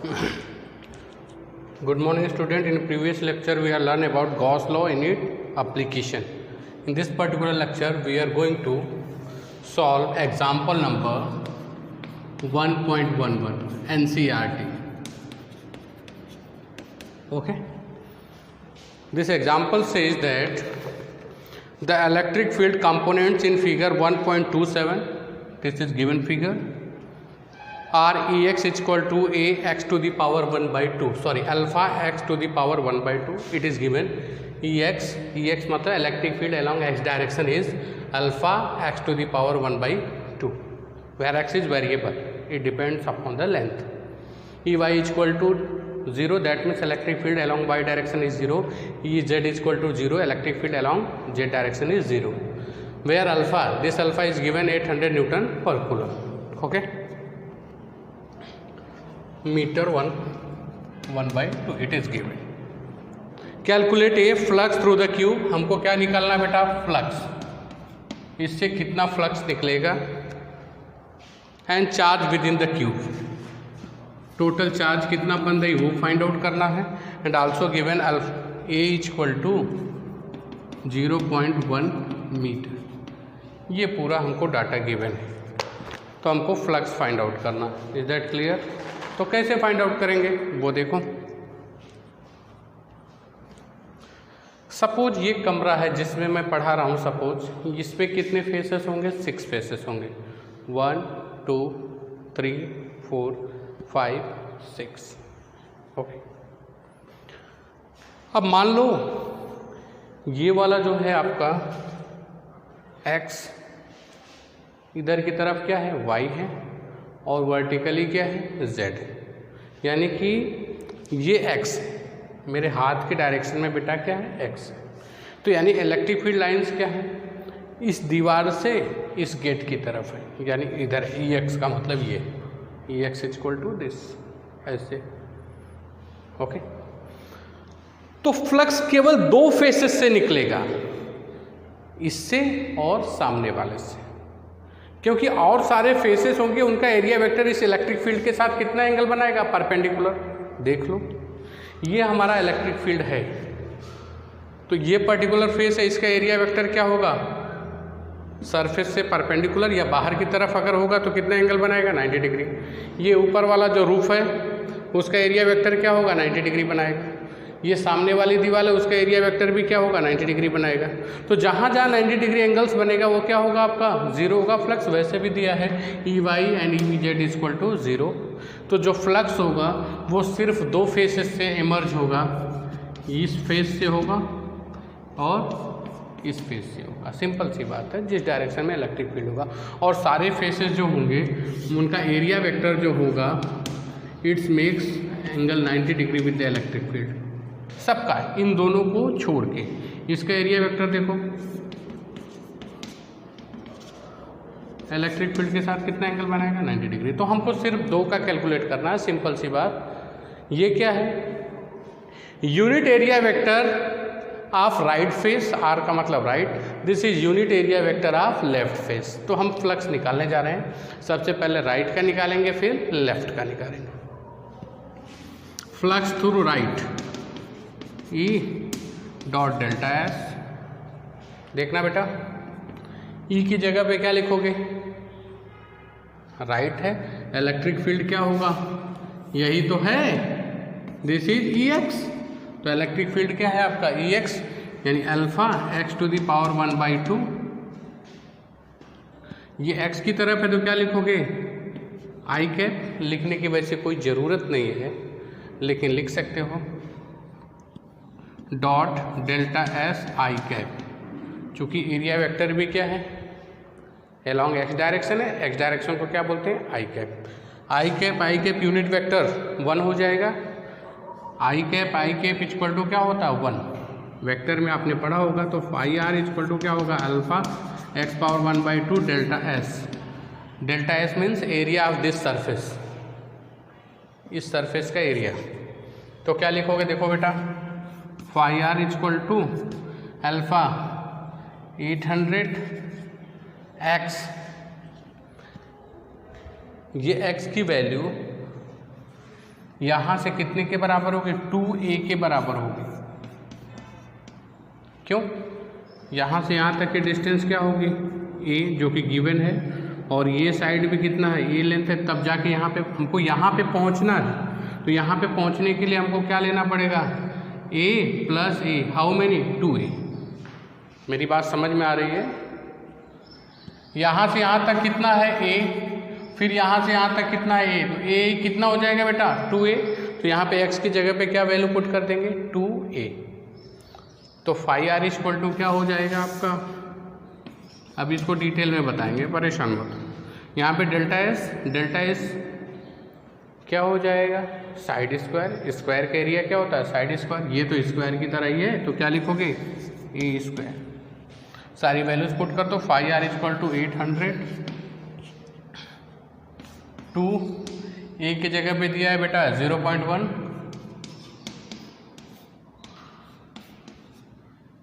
Good morning student. In previous lecture we have learned about Gauss law in its application. In this particular lecture we are going to solve example number 1.11 NCERT. Okay. This example says that the electric field components in figure 1.27, this is given figure, are Ex equal to a x to the power 1 by 2, sorry, alpha x to the power 1 by 2. It is given Ex मतलब electric field along x direction is alpha x to the power 1 by 2, where x is variable, it depends upon the length. Ey equal to 0, that means electric field along y direction is 0. Ez equal to 0, electric field along z direction is 0, where alpha, this alpha is given 800 Newton per coulomb. Okay, meter 1 by 2 it is given. Calculate a flux through the cube. हमको क्या निकालना बेटा? Flux. इससे कितना flux निकलेगा and charge within the cube. Total charge कितना बन रही वो फाइंड आउट करना है. And also given a equal to 0.1 metre. ये पूरा हमको डाटा गिवन है, तो हमको फ्लक्स फाइंड आउट करना है. Is that clear? तो कैसे फाइंड आउट करेंगे वो देखो. सपोज ये कमरा है जिसमें मैं पढ़ा रहा हूँ. सपोज इस पे कितने फेसेस होंगे? 6 फेसेस होंगे. 1 2 3 4 5 6. ओके. अब मान लो ये वाला जो है आपका x इधर की तरफ क्या है? y है, और वर्टिकली क्या है? z है. यानी कि ये x मेरे हाथ के डायरेक्शन में बेटा क्या है? x. तो यानी इलेक्ट्रिक फील्ड लाइंस क्या है? इस दीवार से इस गेट की तरफ है, यानी इधर Ex का मतलब ये Ex इक्वल टू दिस, ऐसे. ओके. तो फ्लक्स केवल 2 फेसेस से निकलेगा, इससे और सामने वाले से, क्योंकि और सारे फेसेस होंगे उनका एरिया वेक्टर इस इलेक्ट्रिक फील्ड के साथ कितना एंगल बनाएगा? परपेंडिकुलर. देख लो, ये हमारा इलेक्ट्रिक फील्ड है, तो ये पर्टिकुलर फेस है, इसका एरिया वेक्टर क्या होगा? सरफेस से परपेंडिकुलर या बाहर की तरफ अगर होगा तो कितना एंगल बनाएगा? 90 डिग्री. ये ऊपर वाला जो रूफ है उसका एरिया वेक्टर क्या होगा? 90 डिग्री बनाएगा. ये सामने वाली दीवार है उसका एरिया वेक्टर भी क्या होगा? 90 डिग्री बनाएगा. तो जहाँ जहाँ 90 डिग्री एंगल्स बनेगा वो क्या होगा? आपका 0 होगा. फ्लक्स वैसे भी दिया है Ey and Ez equal to 0. तो जो फ्लक्स होगा वो सिर्फ 2 फेसेस से इमर्ज होगा. इस फेस से होगा और इस फेस से होगा. सिंपल सी बात है, जिस डायरेक्शन में इलेक्ट्रिक फील्ड होगा. और सारे फेसेस जो होंगे उनका एरिया वेक्टर जो होगा it's makes angle 90 degree with the electric field. सबका, इन दोनों को छोड़ के इसका एरिया वेक्टर देखो, इलेक्ट्रिक फील्ड के साथ कितना एंगल बनाएगा? 90 डिग्री. तो हमको सिर्फ 2 का कैलकुलेट करना है. सिंपल सी बात. ये क्या है? Unit area vector of right face, R का मतलब right. This is unit area vector of left face. तो हम फ्लक्स निकालने जा रहे हैं. सबसे पहले राइट का निकालेंगे, फिर लेफ्ट का निकालेंगे. Flux through right E dot delta S. देखना बेटा, E की जगह पे क्या लिखोगे? राइट है. इलेक्ट्रिक फील्ड क्या होगा? यही तो है, दिस इज Ex. तो इलेक्ट्रिक फील्ड क्या है आपका? Ex, यानी alpha x to the power 1 by 2. ये x की तरफ है तो क्या लिखोगे? I cap. लिखने की वैसे कोई ज़रूरत नहीं है, लेकिन लिख सकते हो dot delta S I cap. चूँकि एरिया वेक्टर भी क्या है? अलॉन्ग एक्स डायरेक्शन है. एक्स डायरेक्शन को क्या बोलते हैं? आई कैप. आई कैप यूनिट वेक्टर 1 हो जाएगा. आई कैप इक्वल टू क्या होता है? 1. वेक्टर में आपने पढ़ा होगा. तो फाई आर इक्वल टू क्या होगा? Alpha x power 1 by 2 delta s. Delta s means area of this surface, इस सरफेस का एरिया. तो क्या लिखोगे? देखो बेटा, phi R equal to alpha 800 x. ये x की वैल्यू यहाँ से कितने के बराबर होगी, 2a के बराबर होगी। क्यों, यहाँ से यहाँ तक की डिस्टेंस क्या होगी, a जो कि गिवन है, और ये साइड भी कितना है, a लेंथ है, तब जाके यहाँ पे हमको यहाँ पे पहुँचना है। तो यहाँ पे पहुँचने के लिए हमको क्या लेना पड़ेगा, a plus a, how many, 2a। मेरी बात समझ में आ रही है। यहाँ से यहाँ तक कितना है a, फिर यहाँ से यहाँ तक कितना है a, तो a कितना हो जाएगा बेटा, 2a। तो यहाँ पे x की जगह पे क्या वैल्यू पुट कर देंगे, 2a। तो फाई आर इक्वल टू क्या हो जाएगा आपका, अब इसको डिटेल में बताएंगे, परेशान मत। यहाँ पे डेल्टा एस क्या हो जाएगा, साइड स्क्वायर। स्क्वायर का एरिया क्या होता है, साइड स्क्वायर। ये तो स्क्वायर की तरह ही है, तो क्या लिखोगे, ए स्क्वायर। सारी वैल्यूज पुट कर दो। फाई आर इक्वल टू 800, 2 ए की जगह पे दिया है बेटा 0.1,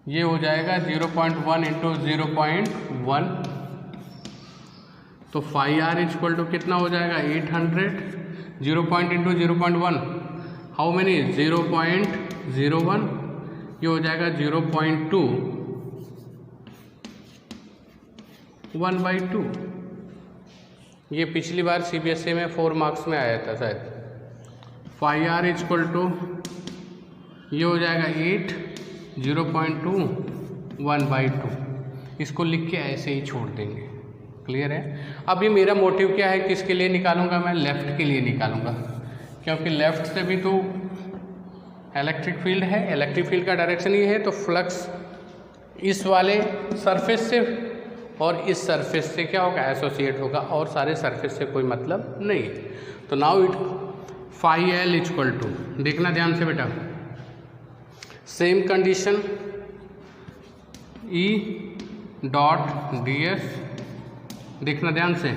ये हो जाएगा 0.1 इंटू 0.1। तो फाई आर इक्वल टू कितना हो जाएगा, 800, 0 इंटू 0.1, हाउ मेनी, 0.01, ये हो जाएगा 0.2, 1/2। ये पिछली बार CBSE में 4 मार्क्स में आया था शायद। फाई आर इक्वल टू ये हो जाएगा 8, 0.2, 1/2। इसको लिख के ऐसे ही छोड़ देंगे। क्लियर है। अब ये मेरा मोटिव क्या है, किसके लिए निकालूंगा मैं, लेफ़्ट के लिए निकालूंगा, क्योंकि लेफ़्ट से भी तो इलेक्ट्रिक फील्ड है, इलेक्ट्रिक फील्ड का डायरेक्शन ये है, तो फ्लक्स इस वाले सरफेस से और इस सरफेस से क्या होगा, एसोसिएट होगा, और सारे सरफेस से कोई मतलब नहीं है। तो now it phi L equal to, देखना ध्यान से बेटा, same condition, E dot d s, देखना ध्यान से,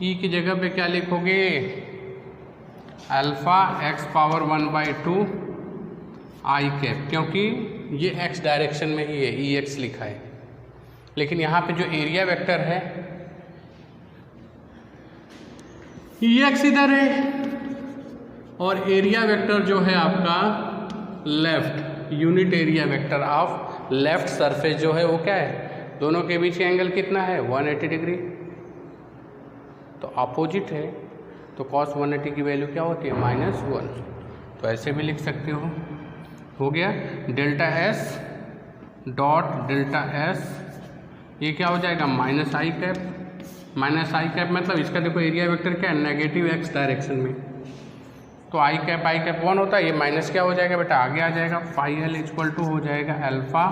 ई की जगह पे क्या लिखोगे, alpha x power 1/2 i cap, क्योंकि ये x डायरेक्शन में ही है, ई एक्स लिखा है। लेकिन यहाँ पे जो एरिया वेक्टर है, ई एक्स इधर है, और एरिया वेक्टर जो है आपका left, unit area vector of left surface जो है वो क्या है, दोनों के बीच का एंगल कितना है, 180 डिग्री। तो अपोजिट है, तो cos 180 की वैल्यू क्या होती है, -1। तो ऐसे भी लिख सकते हो गया। Delta S dot delta S, ये क्या हो जाएगा, माइनस आई कैप, मतलब इसका देखो एरिया वेक्टर क्या है, नेगेटिव x डायरेक्शन में, तो आई कैप 1 होता है, ये माइनस क्या हो जाएगा बेटा, आगे आ जाएगा। फाई एल इक्वल टू हो जाएगा alpha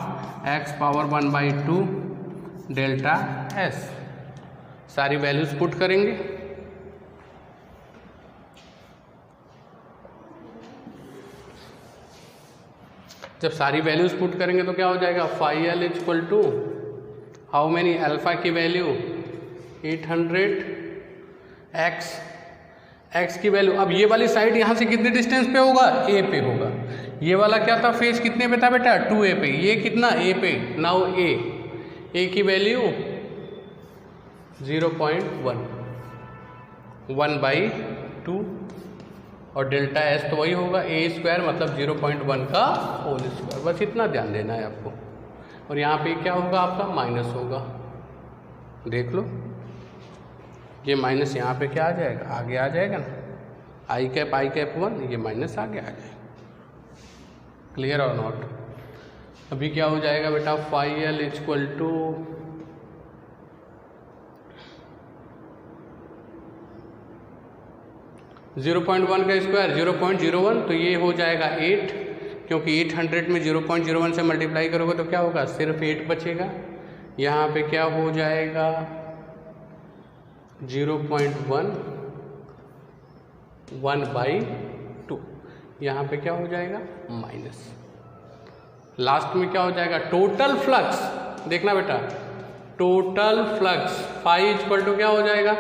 x power 1/2 delta S. सारी वैल्यूज पुट करेंगे, जब सारी वैल्यूज पुट करेंगे तो क्या हो जाएगा, phi L equal to how many, alpha की वैल्यू 800, x की वैल्यू, अब ये वाली साइड यहाँ से कितने डिस्टेंस पे होगा, a पे होगा। ये वाला क्या था, फेस कितने पे था बेटा, 2a पे, ये कितना, a पे। नाउ a की वैल्यू 0.1, 1/2, और डेल्टा एस तो वही होगा a स्क्वायर, मतलब 0.1 का होल स्क्वायर। बस इतना ध्यान देना है आपको। और यहाँ पे क्या होगा आपका, माइनस होगा, देख लो, ये माइनस यहाँ पे क्या आ जाएगा, आगे आ जाएगा ना, आई कैप 1, ये माइनस आगे आ जाएगा। क्लियर और नॉट। अभी क्या हो जाएगा बेटा, फाई एल इक्वल टू 0.1 का स्क्वायर 0.01, तो ये हो जाएगा 8, क्योंकि 800 में 0.01 से मल्टीप्लाई करोगे तो क्या होगा, सिर्फ 8 बचेगा। यहाँ पे क्या हो जाएगा, 0.1, 1/2, यहाँ पे क्या हो जाएगा, माइनस। लास्ट में क्या हो जाएगा, टोटल फ्लक्स, देखना बेटा, total flux phi equal to क्या हो जाएगा,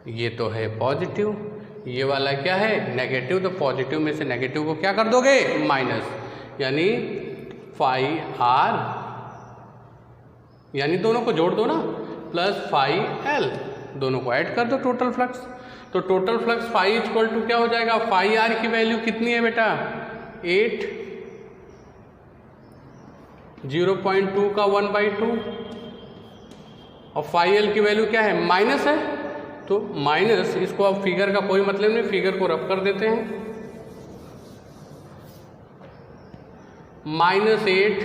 ये तो है पॉजिटिव, ये वाला क्या है, नेगेटिव, तो पॉजिटिव में से नेगेटिव को क्या कर दोगे, माइनस, यानी फाई आर, यानी दोनों को जोड़ दो ना, प्लस फाई एल, दोनों को ऐड कर दो, टोटल फ्लक्स। तो total flux phi equal to क्या हो जाएगा, फाई आर की वैल्यू कितनी है बेटा 8, 0.2 का 1/2 और फाई एल की वैल्यू क्या है माइनस है, तो माइनस, इसको अब फिगर का कोई मतलब नहीं, फिगर को रब कर देते हैं, -8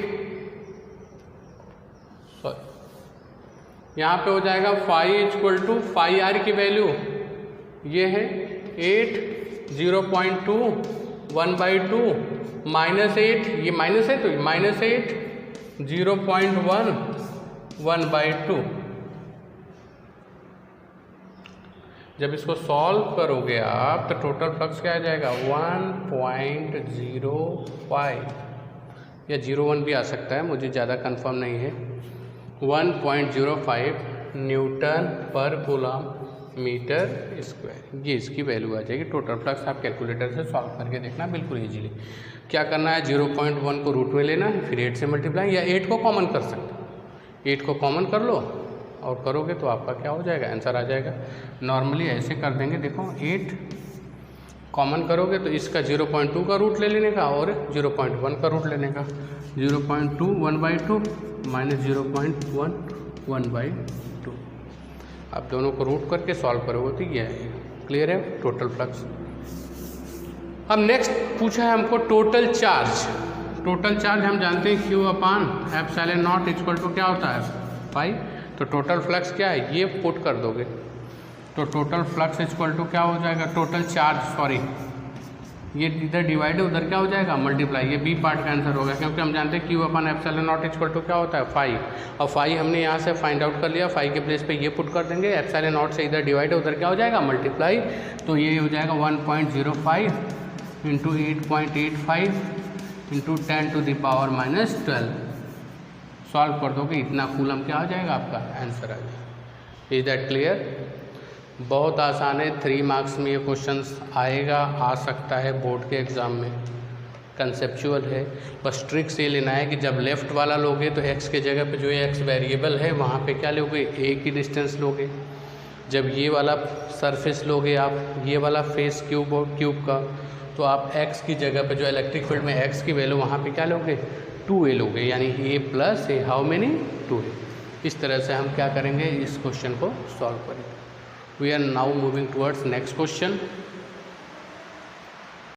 यहाँ पे हो जाएगा phi equal to phi R की वैल्यू ये है 8, 0.2, 1/2 -8, ये माइनस है तो -8, 0.1, 1/2। जब इसको सॉल्व करोगे आप तो टोटल फ्लक्स क्या आ जाएगा 1.05 या 0.1 भी आ सकता है, मुझे ज़्यादा कंफर्म नहीं है, 1.05 न्यूटन पर कूलम मीटर स्क्वायर, ये इसकी वैल्यू आ जाएगी। टोटल फ्लक्स आप कैलकुलेटर से सॉल्व करके देखना बिल्कुल इजीली। क्या करना है 0.1 को रूट में लेना है, फिर 8 से मल्टीप्लाई, या 8 को कॉमन कर सकते हो, 8 को कॉमन कर लो और करोगे तो आपका क्या हो जाएगा आंसर आ जाएगा। नॉर्मली ऐसे कर देंगे, देखो 8 कॉमन करोगे तो इसका 0.2 का रूट ले लेने का और 0.1 का रूट लेने का, 0.2 1/2 माइनस 0.1 1/2। आप दोनों को रूट करके सॉल्व करोगे तो ये आएगा। क्लियर है टोटल फ्लक्स। अब नेक्स्ट पूछा है हमको टोटल चार्ज। टोटल चार्ज हम जानते हैं Q/ε0 इक्वल टू क्या होता है 5। तो टोटल फ्लक्स क्या है ये पुट कर दोगे तो टोटल फ्लक्स इक्वल टू क्या हो जाएगा, टोटल चार्ज, सॉरी ये इधर डिवाइड है उधर क्या हो जाएगा मल्टीप्लाई, ये बी पार्ट का आंसर होगा क्योंकि हम जानते हैं Q/ε0 इक्वल टू क्या होता है 5 और 5 हमने यहाँ से फाइंड आउट कर लिया, 5 के प्लेस पे ये पुट कर देंगे, ε0 से इधर डिवाइड है उधर क्या हो जाएगा मल्टीप्लाई, तो ये हो जाएगा 1.05 इंटू 8.85 इंटू 10⁻⁻12। सॉल्व कर दोगे इतना कूलम क्या आ जाएगा आपका आंसर आ जाएगा। Is that clear? बहुत आसान है, 3 मार्क्स में ये क्वेश्चंस आएगा, आ सकता है बोर्ड के एग्ज़ाम में, कंसेप्चुअल है। बस ट्रिक से लेना है कि जब लेफ़्ट वाला लोगे तो x के जगह पे जो x वेरिएबल है वहाँ पे क्या लोगे a की डिस्टेंस लोगे, जब ये वाला सरफेस लोगे आप ये वाला फेस क्यूब का तो आप x की जगह पे जो इलेक्ट्रिक फील्ड में x की वैल्यू वहाँ पे क्या लोगे 2a लोगे, यानी a + a how many 2a। इस तरह से हम क्या करेंगे इस क्वेश्चन को सॉल्व करेंगे। We are now moving towards next question.